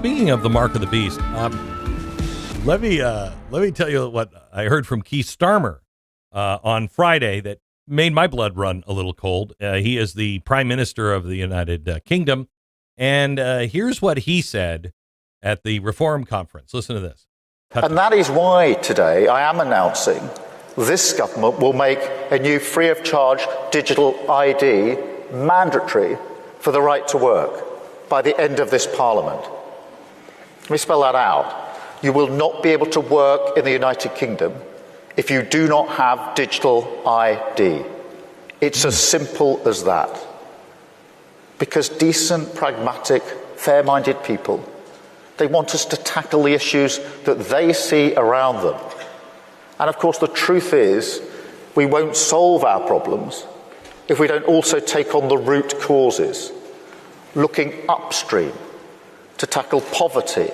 speaking of the mark of the beast, let me tell you what I heard from Keir Starmer on Friday that made my blood run a little cold. He is the Prime Minister of the United Kingdom, and here's what he said at the Reform Conference. Listen to this. And that is why today I am announcing this government will make a new free-of-charge digital ID mandatory for the right to work by the end of this Parliament. Let me spell that out. You will not be able to work in the United Kingdom if you do not have digital ID. It's as simple as that. Because decent, pragmatic, fair-minded people, they want us to tackle the issues that they see around them. And of course, the truth is, we won't solve our problems if we don't also take on the root causes, looking upstream to tackle poverty,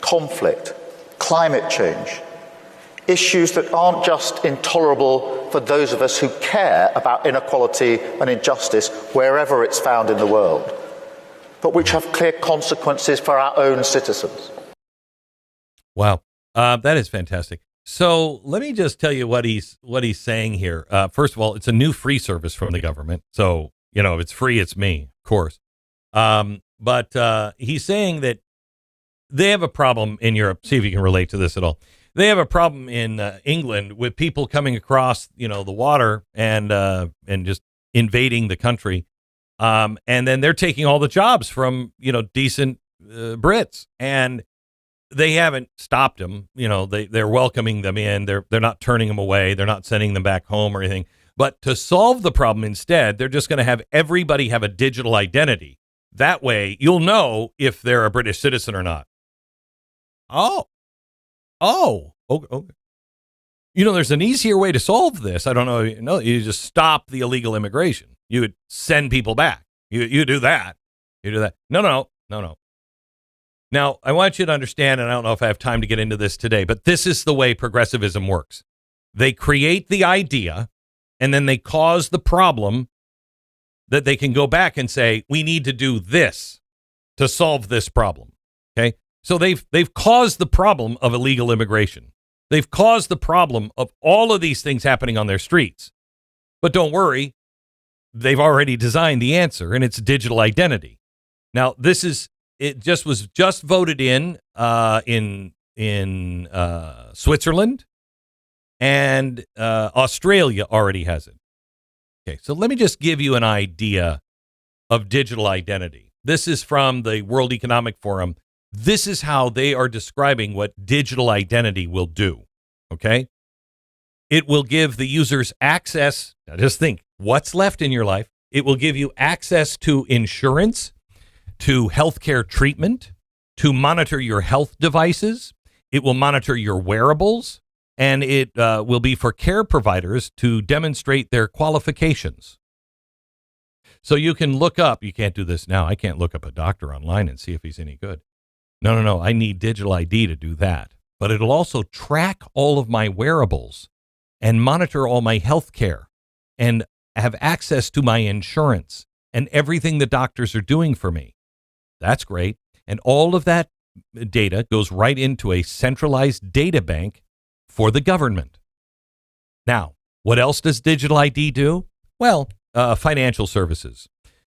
conflict, climate change, issues that aren't just intolerable for those of us who care about inequality and injustice wherever it's found in the world, but which have clear consequences for our own citizens. Wow, that is fantastic. So let me just tell you what he's saying here. First of all, it's a new free service from the government. So, you know, if it's free, it's me, of course. But he's saying that they have a problem in Europe. See if you can relate to this at all. They have a problem in England with people coming across, you know, the water and just invading the country. And then they're taking all the jobs from, you know, decent Brits, and they haven't stopped them. You know, they're welcoming them in. They're not turning them away. They're not sending them back home or anything. But to solve the problem instead, they're just going to have everybody have a digital identity. That way, you'll know if they're a British citizen or not. Okay. You know, there's an easier way to solve this. I don't know. You just stop the illegal immigration. You would send people back. You do that. You do that. No. Now, I want you to understand, and I don't know if I have time to get into this today, but this is the way progressivism works. They create the idea, and then they cause the problem that they can go back and say, we need to do this to solve this problem. Okay? So they've caused the problem of illegal immigration. They've caused the problem of all of these things happening on their streets. But don't worry, they've already designed the answer, and it's digital identity. Now, it was just voted in Switzerland, and Australia already has it. Okay, so let me just give you an idea of digital identity. This is from the World Economic Forum. This is how they are describing what digital identity will do. Okay, it will give the users access. Now, just think what's left in your life. It will give you access to insurance, to healthcare treatment, to monitor your health devices. It will monitor your wearables, and it will be for care providers to demonstrate their qualifications. So you can look up, you can't do this now. I can't look up a doctor online and see if he's any good. No. I need digital ID to do that. But it'll also track all of my wearables and monitor all my health care and have access to my insurance and everything the doctors are doing for me. That's great. And all of that data goes right into a centralized data bank for the government. Now, what else does digital ID do? Well, financial services.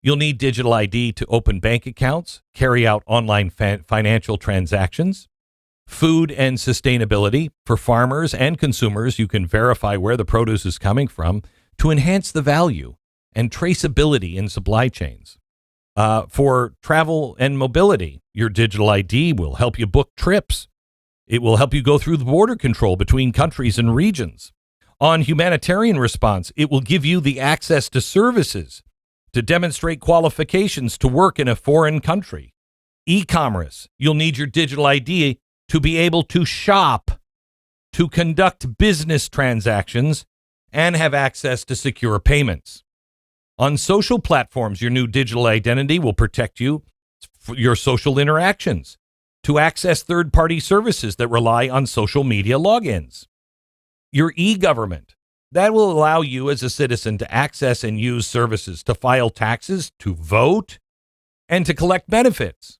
You'll need digital ID to open bank accounts, carry out online financial transactions, food and sustainability. For farmers and consumers, you can verify where the produce is coming from to enhance the value and traceability in supply chains. For travel and mobility, your digital ID will help you book trips. It will help you go through the border control between countries and regions. On humanitarian response, it will give you the access to services to demonstrate qualifications to work in a foreign country. E-commerce, you'll need your digital ID to be able to shop, to conduct business transactions, and have access to secure payments. On social platforms, your new digital identity will protect you for your social interactions, to access third-party services that rely on social media logins. Your e-government, that will allow you as a citizen to access and use services, to file taxes, to vote, and to collect benefits.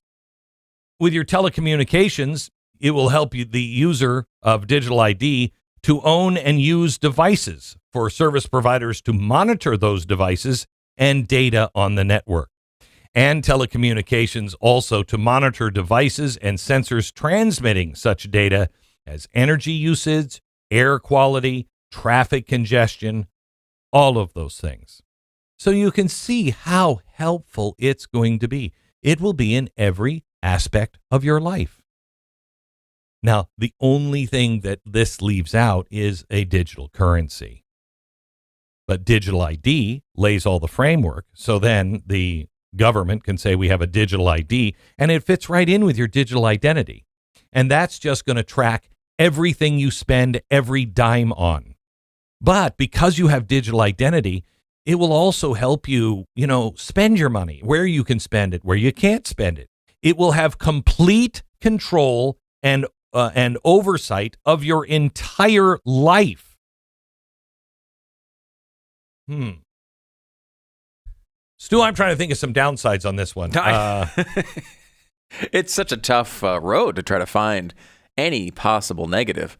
with your telecommunications, it will help you, the user of digital ID, to own and use devices for service providers to monitor those devices and data on the network. And telecommunications also to monitor devices and sensors transmitting such data as energy usage, air quality, traffic congestion, all of those things. So you can see how helpful it's going to be. It will be in every aspect of your life. Now, the only thing that this leaves out is a digital currency. But digital ID lays all the framework, so then the government can say we have a digital ID, and it fits right in with your digital identity. And that's just going to track everything you spend every dime on. But because you have digital identity, it will also help you, spend your money, where you can spend it, where you can't spend it. It will have complete control and oversight of your entire life. Stu, I'm trying to think of some downsides on this one. It's such a tough road to try to find any possible negative.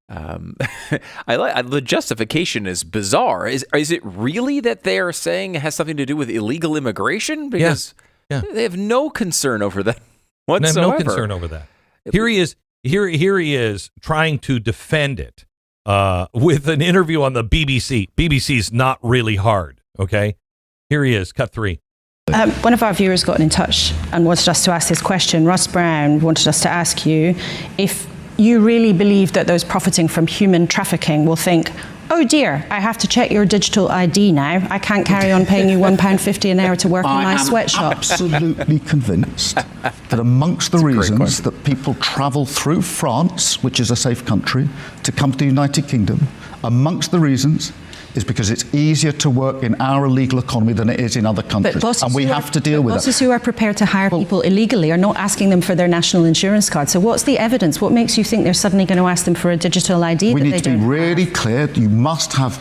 The justification is bizarre. Is it really that they are saying it has something to do with illegal immigration? Because they have no concern over that whatsoever. No concern over that. Here he is trying to defend it with an interview on the BBC. BBC's not really hard, okay? Here he is, cut 3. One of our viewers got in touch and wanted us to ask this question. Russ Brown wanted us to ask you if you really believe that those profiting from human trafficking will think, oh dear, I have to check your digital ID now. I can't carry on paying you £1.50 an hour to work in my sweatshop. I'm absolutely convinced that amongst the reasons that people travel through France, which is a safe country, to come to the United Kingdom, amongst the reasons is because it's easier to work in our illegal economy than it is in other countries. And we have to deal with that. Bosses who are prepared to hire people illegally are not asking them for their national insurance card. So what's the evidence? What makes you think they're suddenly going to ask them for a digital ID? We need to be really clear. You must have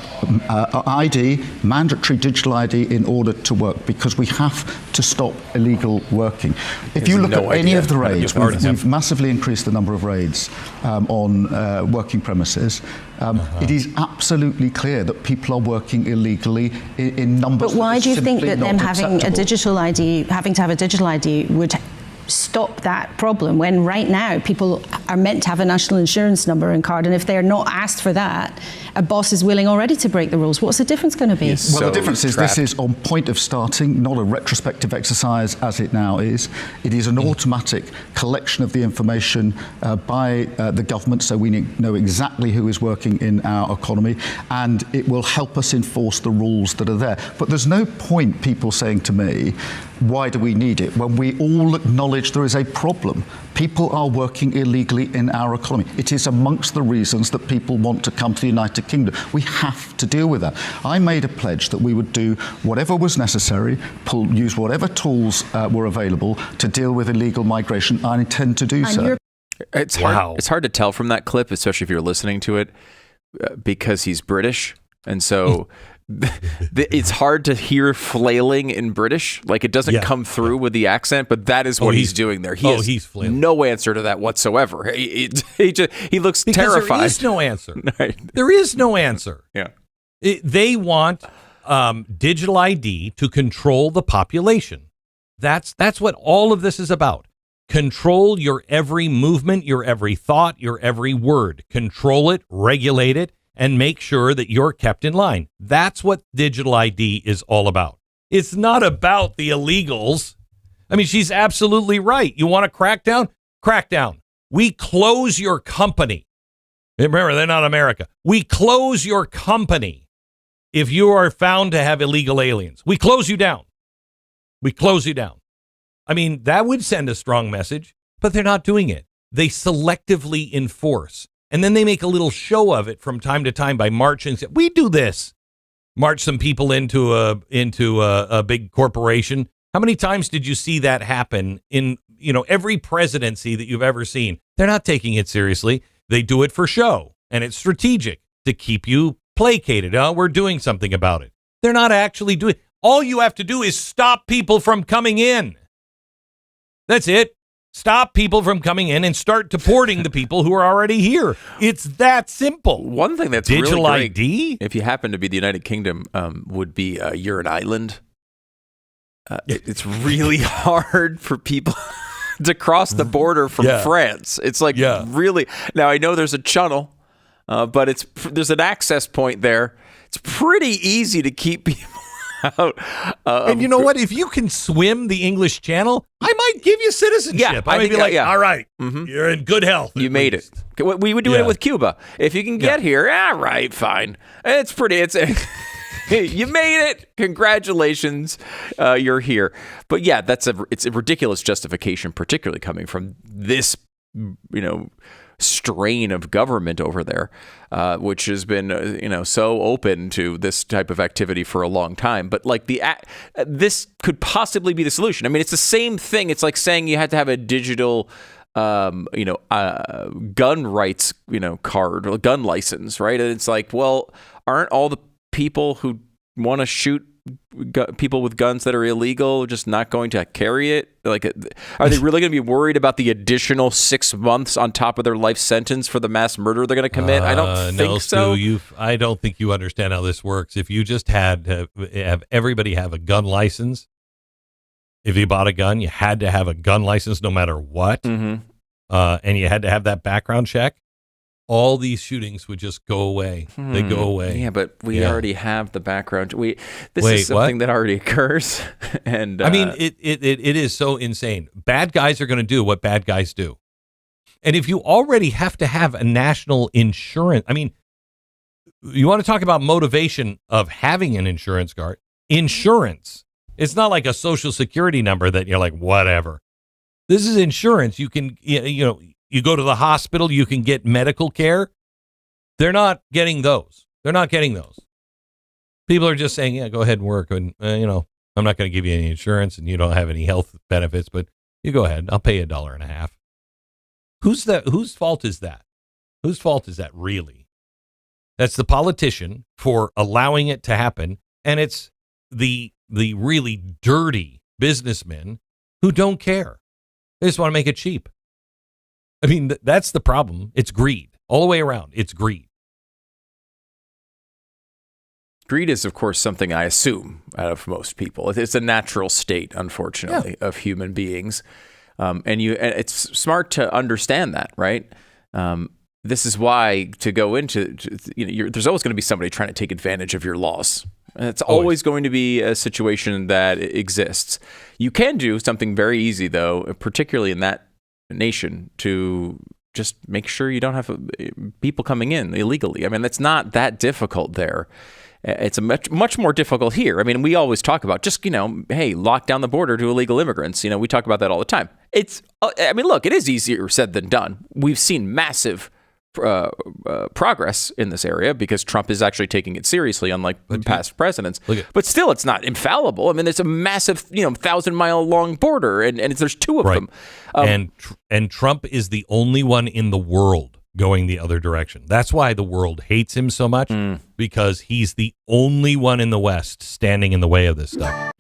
ID, mandatory digital ID, in order to work, because we have to stop illegal working. If you look at any of the raids, we've massively increased the number of raids on working premises. It is absolutely clear that people are working illegally in numbers. But why do you think that them having a digital ID, having to have a digital ID, would stop that problem, when right now people are meant to have a national insurance number and card, and if they're not asked for that, a boss is willing already to break the rules? What's the difference going to be? Well, the difference is this is on point of starting, not a retrospective exercise as it now is. It is an automatic collection of the information by the government, so we know exactly who is working in our economy, and it will help us enforce the rules that are there. But there's no point people saying to me, why do we need it, when we all acknowledge there is a problem? People are working illegally in our economy. It is amongst the reasons that people want to come to the United Kingdom. We have to deal with that. I made a pledge that we would do whatever was necessary, use whatever tools were available to deal with illegal migration. I intend to do so. It's hard to tell from that clip, especially if you're listening to it, because he's British. And so it's hard to hear flailing in British. Like, it doesn't come through with the accent, but that is what he's doing there. He's flailing. No answer to that whatsoever. He looks terrified. There is no answer. Right. There is no answer. Yeah. They want digital ID to control the population. That's what all of this is about. Control your every movement, your every thought, your every word. Control it, regulate it, and make sure that you're kept in line. That's what digital ID is all about. It's not about the illegals. I mean, she's absolutely right. You want to crack down? Crack down. We close your company. Remember, they're not America. We close your company if you are found to have illegal aliens. We close you down. We close you down. I mean, that would send a strong message, but they're not doing it. They selectively enforce. And then they make a little show of it from time to time by marching. We do this. March some people into a big corporation. How many times did you see that happen in every presidency that you've ever seen? They're not taking it seriously. They do it for show, and it's strategic to keep you placated. Oh, we're doing something about it. They're not actually doing. All you have to do is stop people from coming in. That's it. Stop people from coming in and start deporting the people who are already here. It's that simple. One thing that's digital really great, ID, if you happen to be the United Kingdom, would be you're an island. It's really hard for people to cross the border from France. It's like really. Now I know there's a channel, but there's an access point there. It's pretty easy to keep people out. And you know what? If you can swim the English Channel, I might give you citizenship. Yeah, I might be like, all right, you're in good health. You made it. We would do it with Cuba. If you can get here, all right, fine. It's pretty. You made it. Congratulations. You're here. But yeah, it's a ridiculous justification, particularly coming from this, strain of government over there, which has been, so open to this type of activity for a long time. But like this could possibly be the solution. I mean, it's the same thing. It's like saying you had to have a digital, gun rights, card or gun license, right? And it's like, well, aren't all the people who want to shoot people with guns that are illegal just not going to carry it? Like, are they really going to be worried about the additional 6 months on top of their life sentence for the mass murder they're going to commit? I don't think so. I don't think you understand how this works. If you just had to have everybody have a gun license, if you bought a gun, you had to have a gun license no matter what, and you had to have that background check, all these shootings would just go away. They go away. Yeah, but we already have the background. This is something that already occurs. And I mean, it is so insane. Bad guys are going to do what bad guys do. And if you already have to have a national insurance, I mean, you want to talk about motivation of having an insurance card? Insurance. It's not like a social security number that you're like, whatever. This is insurance. You can, you go to the hospital, you can get medical care. They're not getting those. People are just saying, yeah, go ahead and work. And, I'm not going to give you any insurance and you don't have any health benefits, but you go ahead. I'll pay you $1.50. Whose fault is that? Whose fault is that really? That's the politician for allowing it to happen. And it's the really dirty businessmen who don't care. They just want to make it cheap. I mean, that's the problem. It's greed. All the way around, it's greed. Greed is, of course, something I assume out of most people. It's a natural state, unfortunately, of human beings. And it's smart to understand that, right? This is why to go into, there's always going to be somebody trying to take advantage of your laws. It's always going to be a situation that exists. You can do something very easy, though, particularly in that nation, to just make sure you don't have people coming in illegally. I mean, that's not that difficult there. It's much more difficult here. I mean, we always talk about just, hey, lock down the border to illegal immigrants. We talk about that all the time. Look, it is easier said than done. We've seen massive progress in this area because Trump is actually taking it seriously, unlike past presidents. But still, it's not infallible. I mean, there's a massive, 1,000-mile long border, and there's two of them. And Trump is the only one in the world going the other direction. That's why the world hates him so much, because he's the only one in the West standing in the way of this stuff.